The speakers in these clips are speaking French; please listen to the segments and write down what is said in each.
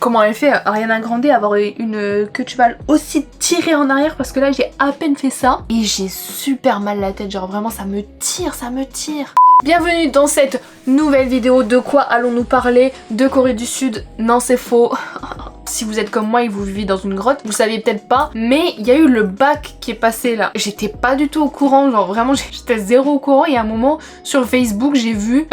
Comment elle fait Ariana Grande avoir une queue de cheval aussi tirée en arrière, parce que là j'ai à peine fait ça et j'ai super mal la tête, genre vraiment ça me tire, ça me tire. Bienvenue dans cette nouvelle vidéo. De quoi allons-nous parler? De Corée du Sud? Non, c'est faux. Si vous êtes comme moi et vous vivez dans une grotte, vous saviez peut-être pas, mais il y a eu le bac qui est passé là. J'étais pas du tout au courant, genre vraiment j'étais zéro au courant. Et à un moment sur Facebook j'ai vu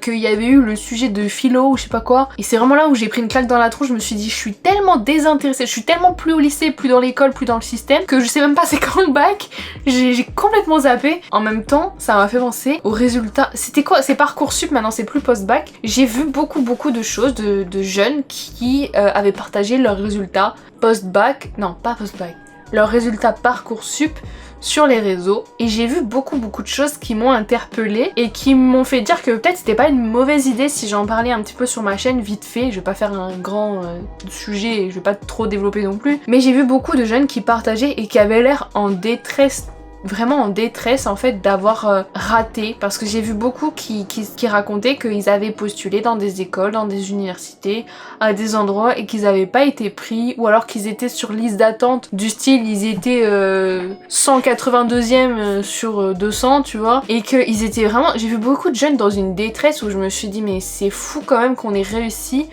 qu'il y avait eu le sujet de philo ou je sais pas quoi. Et c'est vraiment là où j'ai pris une claque dans la tronche. Je me suis dit je suis tellement désintéressée, je suis tellement plus au lycée, plus dans l'école, plus dans le système, que je sais même pas c'est quand le bac. J'ai complètement zappé. En même temps ça m'a fait penser aux résultats. C'était quoi? C'est Parcoursup, maintenant c'est plus post-bac. J'ai vu beaucoup de choses de jeunes qui avaient partagé leurs résultats post-bac, non pas post-bac, leurs résultats Parcoursup sur les réseaux, et j'ai vu beaucoup de choses qui m'ont interpellée et qui m'ont fait dire que peut-être c'était pas une mauvaise idée si j'en parlais un petit peu sur ma chaîne vite fait. Je vais pas faire un grand sujet, je vais pas trop développer non plus, mais j'ai vu beaucoup de jeunes qui partageaient et qui avaient l'air en détresse, vraiment en détresse en fait d'avoir raté, parce que j'ai vu beaucoup qui racontaient qu'ils avaient postulé dans des écoles, dans des universités, à des endroits et qu'ils avaient pas été pris, ou alors qu'ils étaient sur liste d'attente du style ils étaient 182e sur 200 tu vois, et qu'ils étaient vraiment, j'ai vu beaucoup de jeunes dans une détresse où je me suis dit mais c'est fou quand même qu'on ait réussi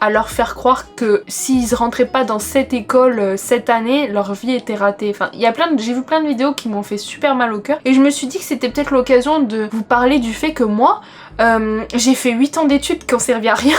à leur faire croire que s'ils rentraient pas dans cette école cette année, leur vie était ratée. Enfin, j'ai vu plein de vidéos qui m'ont fait super mal au cœur, et je me suis dit que c'était peut-être l'occasion de vous parler du fait que moi, j'ai fait 8 ans d'études qui ont servi à rien.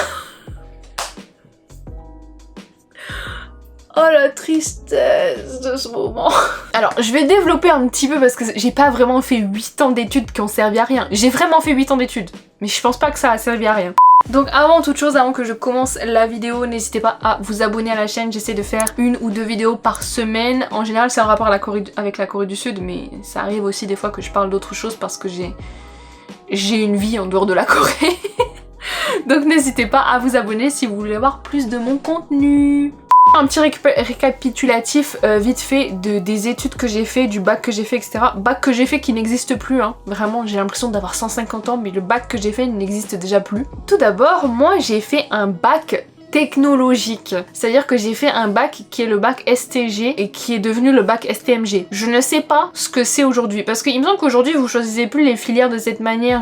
Oh la tristesse de ce moment. Alors je vais développer un petit peu parce que j'ai pas vraiment fait 8 ans d'études qui ont servi à rien. J'ai vraiment fait 8 ans d'études, mais je pense pas que ça a servi à rien. Donc avant toute chose, avant que je commence la vidéo, n'hésitez pas à vous abonner à la chaîne. J'essaie de faire 1 ou 2 vidéos par semaine. En général c'est en rapport avec la Corée du Sud, mais ça arrive aussi des fois que je parle d'autres choses parce que j'ai une vie en dehors de la Corée. Donc n'hésitez pas à vous abonner si vous voulez avoir plus de mon contenu. Un petit récapitulatif vite fait des études que j'ai fait, du bac que j'ai fait, etc. Bac que j'ai fait qui n'existe plus, hein. Vraiment j'ai l'impression d'avoir 150 ans, mais le bac que j'ai fait n'existe déjà plus. Tout d'abord, moi j'ai fait un bac technologique, c'est-à-dire que j'ai fait un bac qui est le bac STG et qui est devenu le bac STMG. Je ne sais pas ce que c'est aujourd'hui, parce qu'il me semble qu'aujourd'hui vous choisissez plus les filières de cette manière.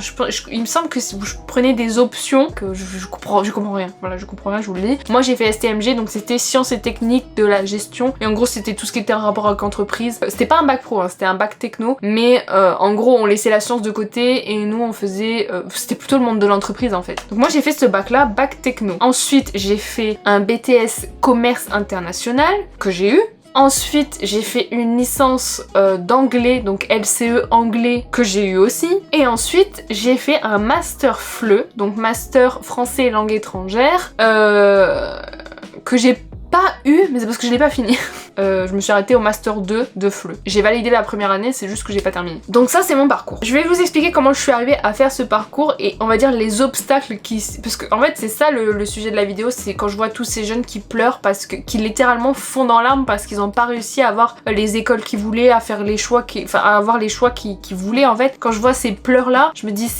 Il me semble que si vous prenez des options, que je comprends rien, voilà, je comprends rien, je vous le dis. Moi j'ai fait STMG, donc c'était sciences et techniques de la gestion, et en gros c'était tout ce qui était en rapport avec l'entreprise. C'était pas un bac pro, hein, c'était un bac techno, mais en gros on laissait la science de côté et nous on faisait, c'était plutôt le monde de l'entreprise en fait. Donc moi j'ai fait ce bac là, bac techno. Ensuite j'ai fait un BTS commerce international que j'ai eu. Ensuite j'ai fait une licence d'anglais, donc LCE anglais, que j'ai eu aussi. Et ensuite j'ai fait un master FLE, donc master français et langue étrangère, que j'ai pas eu, mais c'est parce que je l'ai pas fini. Je me suis arrêtée au master 2 de FLE. J'ai validé la première année, c'est juste que j'ai pas terminé. Donc ça c'est mon parcours. Je vais vous expliquer comment je suis arrivée à faire ce parcours et on va dire les obstacles parce que en fait c'est ça le sujet de la vidéo, c'est quand je vois tous ces jeunes qui pleurent parce que qui littéralement fondent dans larmes parce qu'ils ont pas réussi à avoir les écoles qu'ils voulaient, à faire les choix à avoir les choix qu'ils voulaient en fait. Quand je vois ces pleurs là, je me dis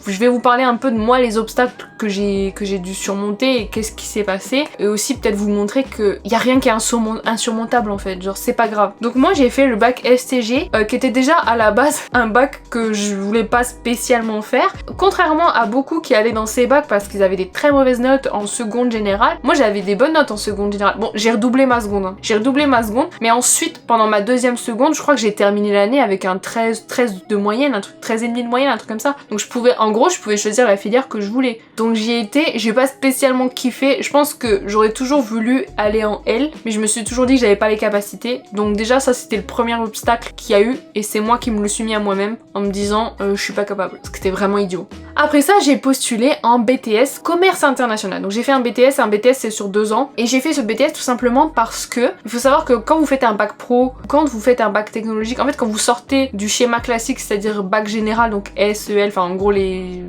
je vais vous parler un peu de moi, les obstacles que j'ai dû surmonter et qu'est-ce qui s'est passé, et aussi peut-être vous montrer que y a rien qui est insurmontable en fait, genre c'est pas grave. Donc moi j'ai fait le bac STG qui était déjà à la base un bac que je voulais pas spécialement faire, contrairement à beaucoup qui allaient dans ces bacs parce qu'ils avaient des très mauvaises notes en seconde générale. Moi j'avais des bonnes notes en seconde générale. Bon, j'ai redoublé ma seconde, hein. J'ai redoublé ma seconde, mais ensuite pendant ma deuxième seconde je crois que j'ai terminé l'année avec un 13 de moyenne, un truc 13,5 de moyenne, un truc comme ça. Donc je pouvais choisir la filière que je voulais. Donc j'y ai été, j'ai pas spécialement kiffé. Je pense que j'aurais toujours voulu aller en L, mais je me suis toujours dit que j'avais pas les capacités. Donc déjà ça c'était le premier obstacle qu'il y a eu, et c'est moi qui me le suis mis à moi-même en me disant je suis pas capable, parce que c'était vraiment idiot. Après ça j'ai postulé en BTS commerce international. Donc j'ai fait un BTS c'est sur 2 ans, et j'ai fait ce BTS tout simplement parce que il faut savoir que quand vous faites un bac pro, quand vous faites un bac technologique, en fait quand vous sortez du schéma classique, c'est-à-dire bac général, donc SEL, enfin en gros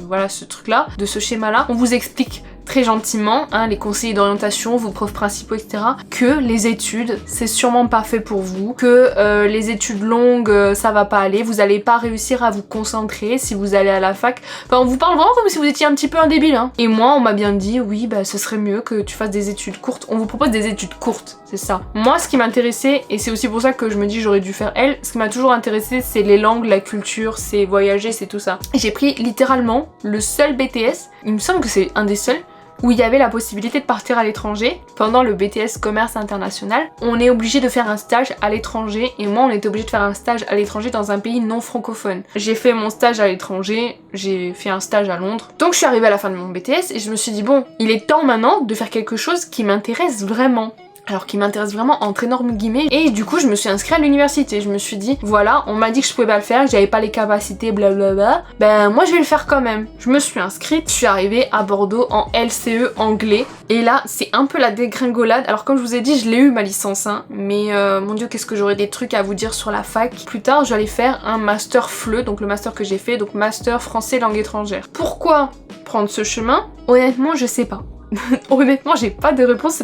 voilà ce truc là, de ce schéma là, on vous explique très gentiment, hein, les conseillers d'orientation, vos profs principaux, etc., que les études, c'est sûrement pas fait pour vous, que les études longues, ça va pas aller, vous allez pas réussir à vous concentrer si vous allez à la fac. Enfin, on vous parle vraiment comme si vous étiez un petit peu un débile, hein. Et moi, on m'a bien dit, oui, bah ce serait mieux que tu fasses des études courtes. On vous propose des études courtes, c'est ça. Moi, ce qui m'intéressait, et c'est aussi pour ça que je me dis j'aurais dû faire elle, ce qui m'a toujours intéressé, c'est les langues, la culture, c'est voyager, c'est tout ça. J'ai pris littéralement le seul BTS, il me semble que c'est un des seuls, où il y avait la possibilité de partir à l'étranger. Pendant le BTS commerce international, on est obligé de faire un stage à l'étranger, et moi on était obligé de faire un stage à l'étranger dans un pays non francophone. J'ai fait mon stage à l'étranger, j'ai fait un stage à Londres. Donc je suis arrivée à la fin de mon BTS et je me suis dit bon, il est temps maintenant de faire quelque chose qui m'intéresse vraiment. Alors qui m'intéresse vraiment entre énormes guillemets, et du coup je me suis inscrite à l'université. Je me suis dit voilà, on m'a dit que je pouvais pas le faire, que j'avais pas les capacités, blablabla, ben moi je vais le faire quand même. Je me suis inscrite, je suis arrivée à Bordeaux en LCE anglais, et là c'est un peu la dégringolade. Alors comme je vous ai dit, je l'ai eu ma licence, hein, mais mon dieu qu'est-ce que j'aurais des trucs à vous dire sur la fac. Plus tard j'allais faire un master FLE, donc le master que j'ai fait, donc master français langue étrangère. Pourquoi prendre ce chemin? Honnêtement je sais pas. Honnêtement j'ai pas de réponse,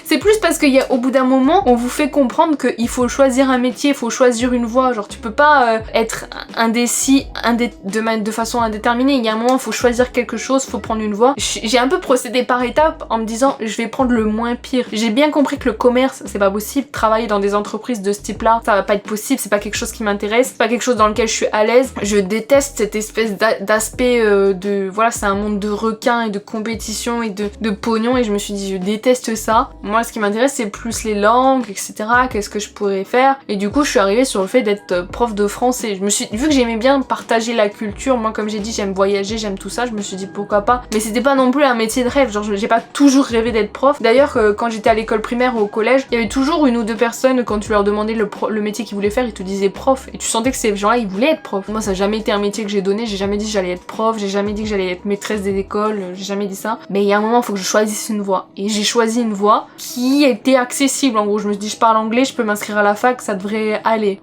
c'est plus parce qu'il y a au bout d'un moment on vous fait comprendre qu'il faut choisir un métier, il faut choisir une voie, genre tu peux pas être indécis de façon indéterminée. Il y a un moment il faut choisir quelque chose, faut prendre une voie. J'ai un peu procédé par étapes en me disant je vais prendre le moins pire. J'ai bien compris que le commerce c'est pas possible, travailler dans des entreprises de ce type là ça va pas être possible, c'est pas quelque chose qui m'intéresse, c'est pas quelque chose dans lequel je suis à l'aise. Je déteste cette espèce d'aspect de voilà, c'est un monde de requins et de compétition et de pognon, et je me suis dit je déteste ça. Moi ce qui m'intéresse c'est plus les langues, etc. Qu'est-ce que je pourrais faire, et du coup je suis arrivée sur le fait d'être prof de français. Vu que j'aimais bien partager la culture, moi comme j'ai dit j'aime voyager, j'aime tout ça, je me suis dit pourquoi pas, mais c'était pas non plus un métier de rêve, genre j'ai pas toujours rêvé d'être prof. D'ailleurs quand j'étais à l'école primaire ou au collège, il y avait toujours une ou deux personnes, quand tu leur demandais le métier qu'ils voulaient faire, ils te disaient prof, et tu sentais que ces gens-là ils voulaient être prof. Moi ça a jamais été un métier que j'ai donné, j'ai jamais dit que j'allais être prof, j'ai jamais dit que j'allais être maîtresse des écoles, j'ai jamais dit ça, mais il y a un moment faut que je choisisse une voie, et j'ai choisi une voie qui était accessible. En gros je me suis dit je parle anglais, je peux m'inscrire à la fac, ça devrait aller.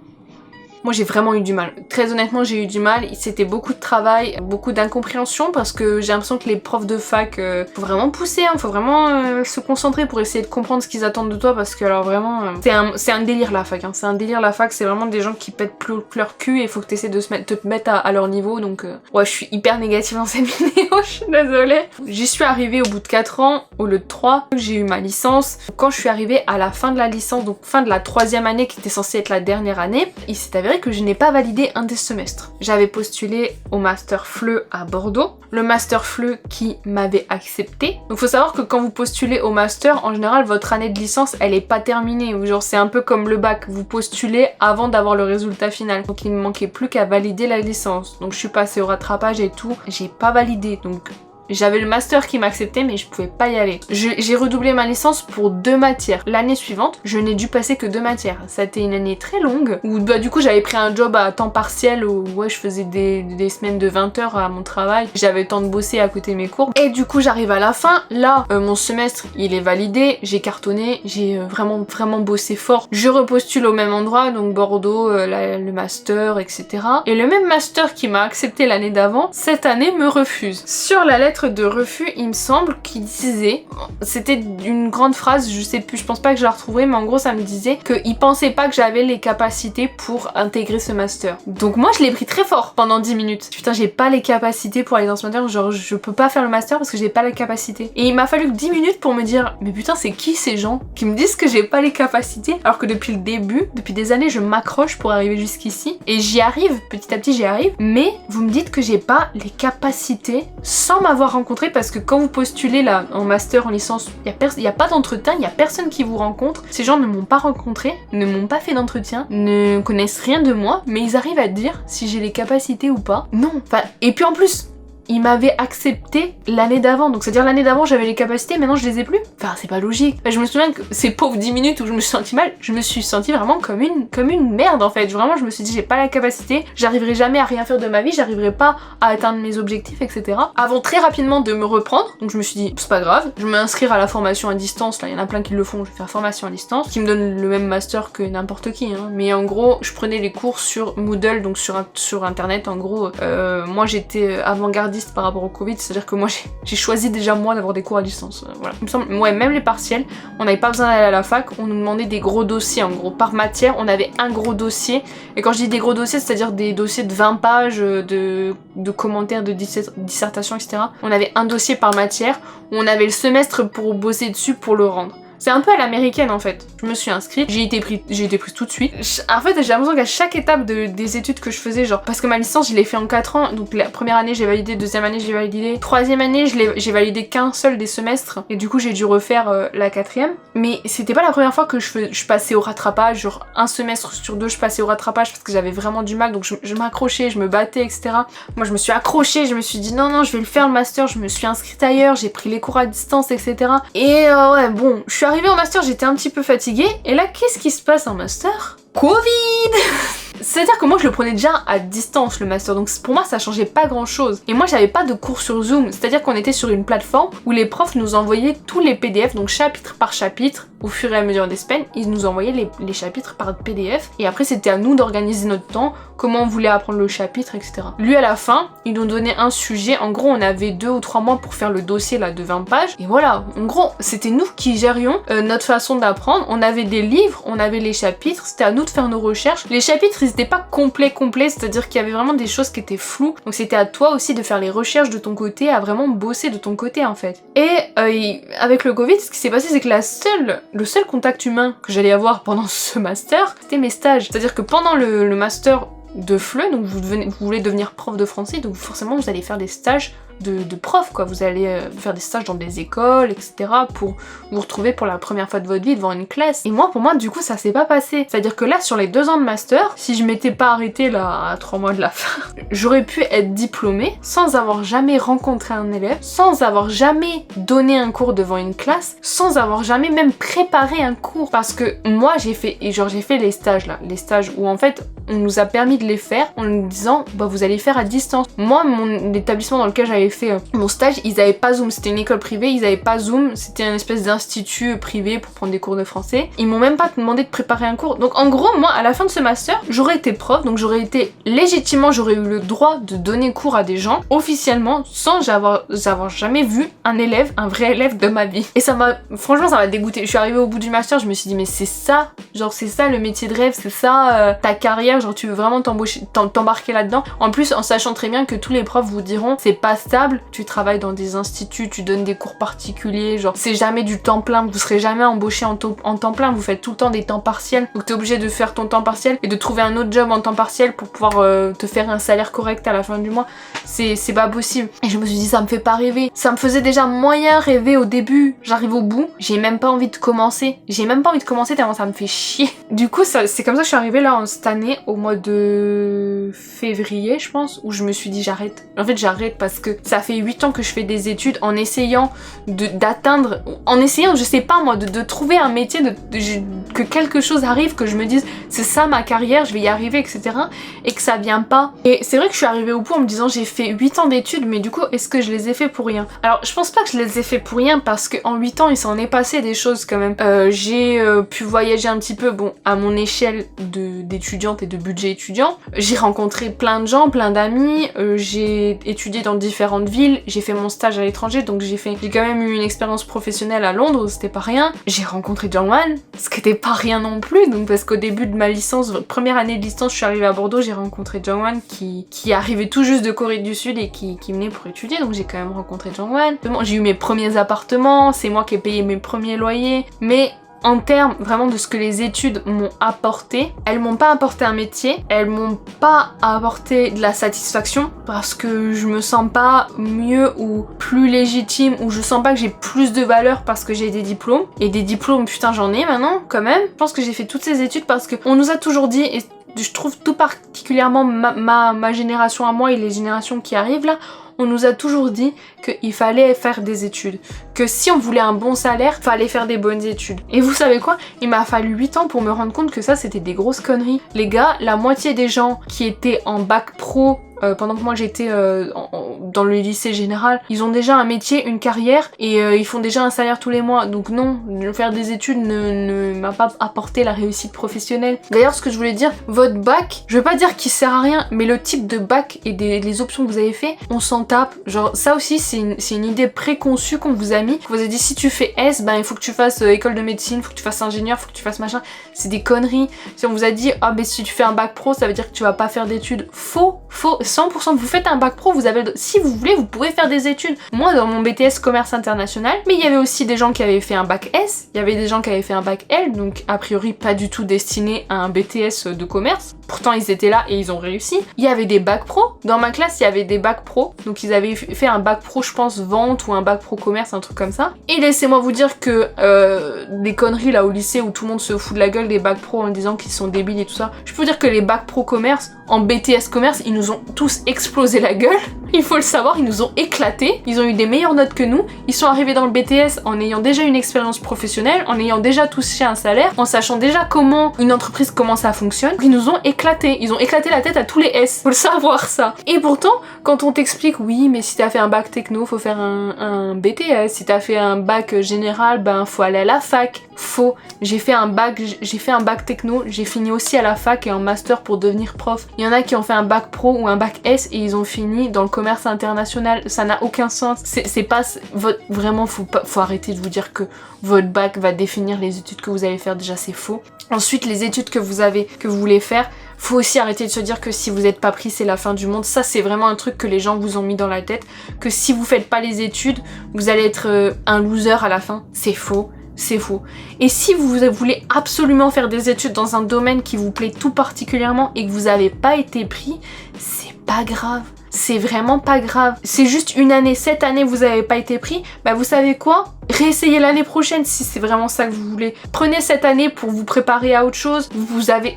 Moi j'ai vraiment eu du mal, très honnêtement j'ai eu du mal, c'était beaucoup de travail, beaucoup d'incompréhension, parce que j'ai l'impression que les profs de fac, faut vraiment pousser, hein, faut vraiment se concentrer pour essayer de comprendre ce qu'ils attendent de toi, parce que alors vraiment, c'est un délire la fac, hein, c'est un délire la fac, c'est vraiment des gens qui pètent plus leur cul, et il faut que tu essaies de te mettre à leur niveau, donc ouais je suis hyper négative dans cette vidéo, je suis désolée. J'y suis arrivée au bout de 4 ans, au lieu de 3, j'ai eu ma licence. Quand je suis arrivée à la fin de la licence, donc fin de la 3e année qui était censée être la dernière année, il s'est avéré que je n'ai pas validé un des semestres. J'avais postulé au master FLE à Bordeaux, le master FLE qui m'avait accepté. Donc faut savoir que quand vous postulez au master, en général votre année de licence elle est pas terminée, ou genre c'est un peu comme le bac, vous postulez avant d'avoir le résultat final. Donc il me manquait plus qu'à valider la licence. Donc je suis passée au rattrapage et tout, j'ai pas validé, donc j'avais le master qui m'acceptait mais je pouvais pas y aller. J'ai redoublé ma licence pour 2 matières. L'année suivante, je n'ai dû passer que 2 matières. Ça a été une année très longue où bah du coup j'avais pris un job à temps partiel où ouais je faisais des semaines de 20 heures à mon travail. J'avais le temps de bosser à côté de mes cours. Et du coup j'arrive à la fin. Là, mon semestre il est validé, j'ai cartonné, j'ai vraiment bossé fort. Je repostule au même endroit, donc Bordeaux, le master, etc. Et le même master qui m'a accepté l'année d'avant, cette année me refuse. Sur la lettre de refus, il me semble qu'il disait, c'était une grande phrase, je sais plus, je pense pas que je la retrouverai, mais en gros ça me disait qu'il pensait pas que j'avais les capacités pour intégrer ce master. Donc moi je l'ai pris très fort pendant 10 minutes. Putain j'ai pas les capacités pour aller dans ce master, genre je peux pas faire le master parce que j'ai pas les capacités. Et il m'a fallu que 10 minutes pour me dire mais putain c'est qui ces gens qui me disent que j'ai pas les capacités, alors que depuis le début, depuis des années je m'accroche pour arriver jusqu'ici et j'y arrive, petit à petit j'y arrive, mais vous me dites que j'ai pas les capacités sans m'avoir rencontré, parce que quand vous postulez là en master, en licence, il y a pas d'entretien, il y a personne qui vous rencontre. Ces gens ne m'ont pas rencontré, ne m'ont pas fait d'entretien, ne connaissent rien de moi, mais ils arrivent à dire si j'ai les capacités ou pas. Non, enfin, et puis en plus il m'avait accepté l'année d'avant, donc c'est-à-dire l'année d'avant j'avais les capacités, maintenant je les ai plus. Enfin c'est pas logique. Enfin, je me souviens que ces pauvres 10 minutes où je me suis sentie mal, je me suis sentie vraiment comme une merde en fait. Vraiment je me suis dit j'ai pas la capacité, j'arriverai jamais à rien faire de ma vie, j'arriverai pas à atteindre mes objectifs, etc. Avant très rapidement de me reprendre, donc je me suis dit c'est pas grave, je vais m'inscrire à la formation à distance, là il y en a plein qui le font, je vais faire formation à distance, qui me donne le même master que n'importe qui, hein. Mais en gros je prenais les cours sur Moodle, donc sur internet en gros. Moi j'étais avant-gardiste radiste par rapport au Covid, c'est-à-dire que moi j'ai choisi déjà moi d'avoir des cours à distance, voilà. Il me semble, ouais, même les partiels, on n'avait pas besoin d'aller à la fac, on nous demandait des gros dossiers, en gros, par matière, on avait un gros dossier, et quand je dis des gros dossiers, c'est-à-dire des dossiers de 20 pages, de commentaires, de dissertation, etc. On avait un dossier par matière, où on avait le semestre pour bosser dessus pour le rendre. C'est un peu à l'américaine en fait. Je me suis inscrite, j'ai été prise tout de suite. En fait, j'ai l'impression qu'à chaque étape des études que je faisais, genre, parce que ma licence, je l'ai fait en 4 ans, donc la première année j'ai validé, deuxième année j'ai validé, troisième année j'ai validé qu'un seul des semestres, et du coup j'ai dû refaire la quatrième. Mais c'était pas la première fois que je passais au rattrapage, genre un semestre sur 2 je passais au rattrapage parce que j'avais vraiment du mal, donc je m'accrochais, je me battais, etc. Moi je me suis accrochée, je me suis dit non, je vais le faire le master, je me suis inscrite ailleurs, j'ai pris les cours à distance, etc. Et ouais, bon, je suis arrivée au master, j'étais un petit peu fatiguée, et là qu'est-ce qui se passe en master? Covid. C'est-à-dire que moi je le prenais déjà à distance le master, donc pour moi ça changeait pas grand chose. Et moi j'avais pas de cours sur Zoom, c'est-à-dire qu'on était sur une plateforme où les profs nous envoyaient tous les PDF, donc chapitre par chapitre, au fur et à mesure des semaines, ils nous envoyaient les chapitres par PDF, et après c'était à nous d'organiser notre temps, comment on voulait apprendre le chapitre, etc. Lui à la fin, il nous donnait un sujet, en gros on avait 2 ou 3 mois pour faire le dossier là de 20 pages, et voilà, en gros c'était nous qui gérions notre façon d'apprendre, on avait des livres, on avait les chapitres, c'était à nous de faire nos recherches. Les chapitres ils étaient pas complets, c'est-à-dire qu'il y avait vraiment des choses qui étaient floues, donc c'était à toi aussi de faire les recherches de ton côté, à vraiment bosser de ton côté en fait. Et avec le Covid, ce qui s'est passé c'est que le seul contact humain que j'allais avoir pendant ce master, c'était mes stages. C'est-à-dire que pendant le master de FLE, donc vous voulez devenir prof de français, donc forcément vous allez faire des stages de prof, quoi. Vous allez faire des stages dans des écoles, etc. pour vous retrouver pour la première fois de votre vie devant une classe. Et moi, pour moi, du coup, ça s'est pas passé. C'est-à-dire que là, sur les 2 ans de master, si je m'étais pas arrêtée là à 3 mois de la fin, j'aurais pu être diplômée sans avoir jamais rencontré un élève, sans avoir jamais donné un cours devant une classe, sans avoir jamais même préparé un cours. Parce que moi, j'ai fait les stages là, les stages où en fait, on nous a permis de les faire en nous disant, bah vous allez faire à distance. Moi, l'établissement dans lequel j'avais fait mon stage, ils avaient pas Zoom, c'était une école privée, ils avaient pas Zoom, c'était une espèce d'institut privé pour prendre des cours de français. Ils m'ont même pas demandé de préparer un cours. Donc en gros, moi, à la fin de ce master, j'aurais été prof, donc j'aurais eu le droit de donner cours à des gens, officiellement, sans avoir jamais vu un vrai élève de ma vie. Et franchement, ça m'a dégoûté. Je suis arrivée au bout du master, je me suis dit, mais c'est ça, c'est ça le métier de rêve, c'est ça ta carrière, genre tu veux vraiment t'embarquer là-dedans. En plus, en sachant très bien que tous les profs vous diront, c'est pas stable, tu travailles dans des instituts, tu donnes des cours particuliers, genre c'est jamais du temps plein, vous serez jamais embauché en temps plein, vous faites tout le temps des temps partiels, donc t'es obligé de faire ton temps partiel et de trouver un autre job en temps partiel pour pouvoir te faire un salaire correct à la fin du mois. C'est pas possible. Et je me suis dit, ça me fait pas rêver. Ça me faisait déjà moyen rêver au début, j'arrive au bout, j'ai même pas envie de commencer. Tellement ça me fait chier. Du coup, c'est comme ça que je suis arrivée là cette année, au mois de février, je pense, où je me suis dit j'arrête. En fait, j'arrête parce que ça fait 8 ans que je fais des études en essayant je sais pas moi, de trouver un métier, que quelque chose arrive, que je me dise c'est ça ma carrière, je vais y arriver, etc. Et que ça vient pas. Et c'est vrai que je suis arrivée au bout en me disant j'ai fait 8 ans d'études, mais du coup, est-ce que je les ai fait pour rien? Alors, je pense pas que je les ai fait pour rien parce qu'en 8 ans, il s'en est passé des choses quand même. J'ai pu voyager un petit peu, bon, à mon échelle d'étudiante et de budget étudiant. J'ai rencontré plein de gens, plein d'amis, j'ai étudié dans différentes villes, j'ai fait mon stage à l'étranger, donc j'ai quand même eu une expérience professionnelle à Londres, c'était pas rien. J'ai rencontré Jungwon, ce qui était pas rien non plus, donc parce qu'au début de ma licence, première année de licence, je suis arrivée à Bordeaux, j'ai rencontré Jungwon qui arrivait tout juste de Corée du Sud et qui venait pour étudier, donc j'ai quand même rencontré Jungwon. J'ai eu mes premiers appartements, c'est moi qui ai payé mes premiers loyers, mais en termes vraiment de ce que les études m'ont apporté, elles m'ont pas apporté un métier, elles m'ont pas apporté de la satisfaction parce que je me sens pas mieux ou plus légitime ou je sens pas que j'ai plus de valeur parce que j'ai des diplômes. Et des diplômes, putain, j'en ai maintenant quand même. Je pense que j'ai fait toutes ces études parce qu'on nous a toujours dit, et je trouve tout particulièrement ma génération à moi et les générations qui arrivent là, on nous a toujours dit qu'il fallait faire des études, que si on voulait un bon salaire, fallait faire des bonnes études. Et vous savez quoi? Il m'a fallu 8 ans pour me rendre compte que ça c'était des grosses conneries. Les gars, la moitié des gens qui étaient en bac pro pendant que moi j'étais dans le lycée général, ils ont déjà un métier, une carrière et ils font déjà un salaire tous les mois. Donc non, faire des études ne m'a pas apporté la réussite professionnelle. D'ailleurs, ce que je voulais dire, votre bac, je veux pas dire qu'il sert à rien, mais le type de bac et les options que vous avez fait, on s'en tape. Genre ça aussi c'est une idée préconçue qu'on vous a mis. On vous a dit si tu fais S, ben il faut que tu fasses école de médecine, faut que tu fasses ingénieur, faut que tu fasses machin. C'est des conneries. Si on vous a dit ah ben si tu fais un bac pro, ça veut dire que tu vas pas faire d'études. Faux, 100%. Vous faites un bac pro, vous avez si vous voulez, vous pouvez faire des études. Moi dans mon BTS commerce international, mais il y avait aussi des gens qui avaient fait un bac S, il y avait des gens qui avaient fait un bac L, donc a priori pas du tout destiné à un BTS de commerce. Pourtant ils étaient là et ils ont réussi. Il y avait des bacs pro. Dans ma classe, il y avait des bacs pro. Donc ils avaient fait un bac pro, je pense, vente ou un bac pro commerce, un truc comme ça. Et laissez-moi vous dire que des conneries là au lycée où tout le monde se fout de la gueule des bacs pro en disant qu'ils sont débiles et tout ça. Je peux vous dire que les bacs pro commerce, en BTS commerce, ils nous ont tous explosé la gueule. Il faut le savoir, ils nous ont éclatés. Ils ont eu des meilleures notes que nous. Ils sont arrivés dans le BTS en ayant déjà une expérience professionnelle, en ayant déjà touché un salaire, en sachant déjà comment une entreprise, comment ça fonctionne. Ils nous ont éclatés. Ils ont éclaté la tête à tous les S. Faut le savoir ça. Et pourtant, quand on t'explique, oui, mais si t'as fait un bac techno, faut faire un BTS. Si t'as fait un bac général, ben faut aller à la fac. Faux. J'ai fait un bac techno, j'ai fini aussi à la fac et en master pour devenir prof. Il y en a qui ont fait un bac pro ou un bac S et ils ont fini dans le commerce international. Ça n'a aucun sens. C'est pas vraiment, faut arrêter de vous dire que votre bac va définir les études que vous allez faire. Déjà c'est faux. Ensuite les études que vous voulez faire, faut aussi arrêter de se dire que si vous n'êtes pas pris c'est la fin du monde. Ça c'est vraiment un truc que les gens vous ont mis dans la tête, que si vous faites pas les études vous allez être un loser à la fin. C'est faux. C'est faux. Et si vous voulez absolument faire des études dans un domaine qui vous plaît tout particulièrement et que vous n'avez pas été pris, c'est pas grave. C'est vraiment pas grave. C'est juste une année, cette année vous n'avez pas été pris, bah vous savez quoi ? Réessayez l'année prochaine si c'est vraiment ça que vous voulez. Prenez cette année pour vous préparer à autre chose.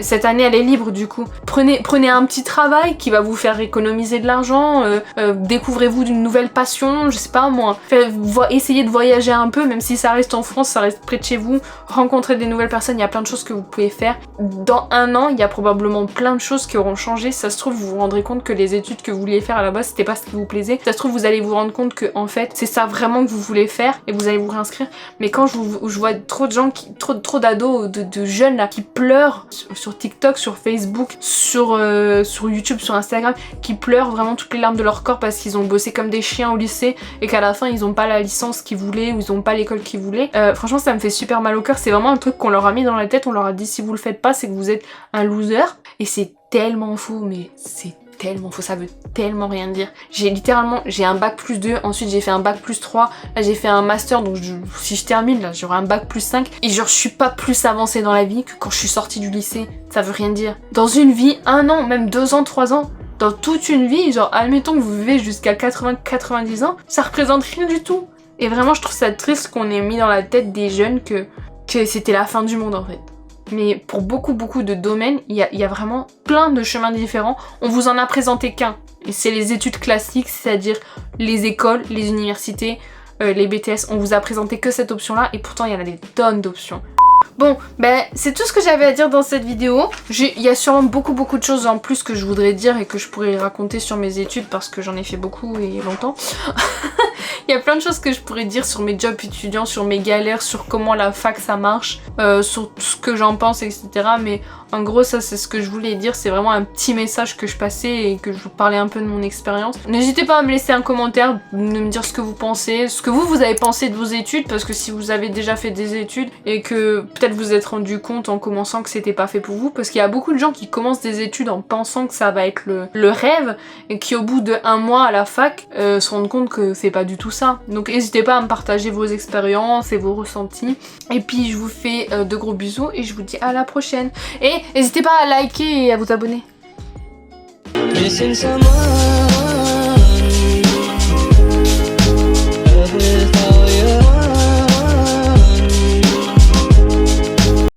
Cette année elle est libre du coup. Prenez un petit travail qui va vous faire économiser de l'argent. Découvrez-vous d'une nouvelle passion, je sais pas moi. Essayez de voyager un peu, même si ça reste en France, ça reste près de chez vous. Rencontrez des nouvelles personnes, il y a plein de choses que vous pouvez faire. Dans un an, il y a probablement plein de choses qui auront changé. Ça se trouve, vous vous rendrez compte que les études que vous vouliez faire à la base, c'était pas ce qui vous plaisait. Ça se trouve, vous allez vous rendre compte que en fait, c'est ça vraiment que vous voulez faire et vous allez vous réinscrire. Mais quand je vois trop de gens, trop d'ados, de jeunes là, qui pleurent sur TikTok, sur Facebook, sur YouTube, sur Instagram, qui pleurent vraiment toutes les larmes de leur corps parce qu'ils ont bossé comme des chiens au lycée et qu'à la fin ils ont pas la licence qu'ils voulaient ou ils ont pas l'école qu'ils voulaient. Franchement ça me fait super mal au cœur. C'est vraiment un truc qu'on leur a mis dans la tête. On leur a dit si vous le faites pas c'est que vous êtes un loser. Et c'est tellement faux, mais c'est tellement faux, ça veut tellement rien dire. J'ai un bac plus 2, ensuite j'ai fait un bac plus 3, là j'ai fait un master, donc si je termine là j'aurai un bac plus 5, et genre je suis pas plus avancée dans la vie que quand je suis sortie du lycée. Ça veut rien dire. Dans une vie, 1 an, même 2 ans, 3 ans, dans toute une vie, genre admettons que vous vivez jusqu'à 80-90 ans, ça représente rien du tout. Et vraiment je trouve ça triste qu'on ait mis dans la tête des jeunes que c'était la fin du monde en fait. Mais pour beaucoup de domaines, il y a vraiment plein de chemins différents. On vous en a présenté qu'un. Et c'est les études classiques, c'est-à-dire les écoles, les universités, les BTS. On vous a présenté que cette option-là et pourtant il y en a des tonnes d'options. Bon, ben c'est tout ce que j'avais à dire dans cette vidéo. Il y a sûrement beaucoup de choses en plus que je voudrais dire et que je pourrais raconter sur mes études parce que j'en ai fait beaucoup et longtemps. Il y a plein de choses que je pourrais dire sur mes jobs étudiants, sur mes galères, sur comment la fac ça marche, sur tout ce que j'en pense, etc. Mais en gros ça c'est ce que je voulais dire, c'est vraiment un petit message que je passais et que je vous parlais un peu de mon expérience. N'hésitez pas à me laisser un commentaire, de me dire ce que vous pensez, ce que vous avez pensé de vos études, parce que si vous avez déjà fait des études et que peut-être vous êtes rendu compte en commençant que c'était pas fait pour vous, parce qu'il y a beaucoup de gens qui commencent des études en pensant que ça va être le rêve et qui au bout de 1 mois à la fac se rendent compte que c'est pas du tout ça. Donc n'hésitez pas à me partager vos expériences et vos ressentis. Et puis je vous fais de gros bisous et je vous dis à la prochaine. Et n'hésitez pas à liker et à vous abonner.